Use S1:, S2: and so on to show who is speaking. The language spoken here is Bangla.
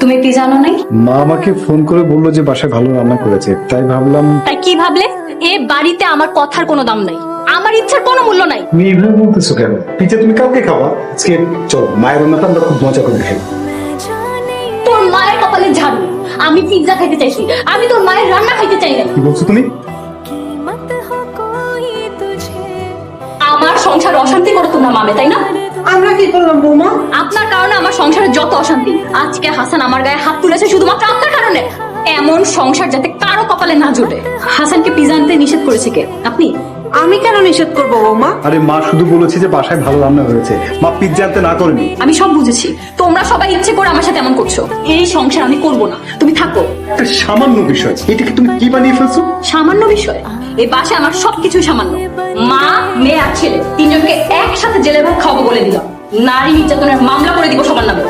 S1: তুমি পিজা আনো নাই?
S2: মা আমাকে ফোন করে বললো যে বাসায় ভালো রান্না করেছে, তাই ভাবলাম।
S1: তাই কি ভাবলে? এ বাড়িতে আমার কথার কোনো দাম নাই, আমার ইচ্ছার কোনো মূল্য নাই।
S2: তুমি এইভাবে বলতেছো কেন? পিজা তুমি কালকে খাওয়া, আজকে চলো মায়ের রান্নাটা আমরা খুব মজা করে খাই।
S1: তোর মায়ের কপালে ঝাড়ু, আমি পিৎজা খাইতে চাইছি, আমি তোর মায়ের রান্না খাইতে চাই না।
S2: কি বলছো তুমি?
S1: আমার সংসার অশান্তি করে তোমরা মামে, তাই না?
S3: আমরা কি করলাম বৌমা?
S1: আপনার কারণে আমার সংসারে যত অশান্তি। আজকে হাসান আমার গায়ে হাত তুলেছে শুধুমাত্র আপনার কারণে। এমন সংসার যাতে কারো কপালে না জোটে। হাসানকে পিজা আনতে নিষেধ করেছে কে? আপনি?
S3: আমি কেন নিষেধ করবো বৌমা?
S2: আরে মা শুধু বলেছে যে বাসায় ভালো রান্না হয়েছে, মা পিজ্জা আনতে না করেনি।
S1: আমি সব বুঝেছি, তোমরা সবাই ইচ্ছে করে আমার সাথে এমন করছো। এই সংসার আমি করব না, তুমি থাকো।
S2: একটা সামান্য বিষয়, এটাকে তুমি কি বানিয়ে ফেলছো?
S1: সামান্য বিষয়? এই বাসায় আমার সবকিছু সামান্য। মা, মেয়ে আর ছেলে তিনজনকে একসাথে জেলে ভাত খাওয়াবো বলে দিলাম। নারী নির্যাতনের মামলা করে দিব সবার নামে।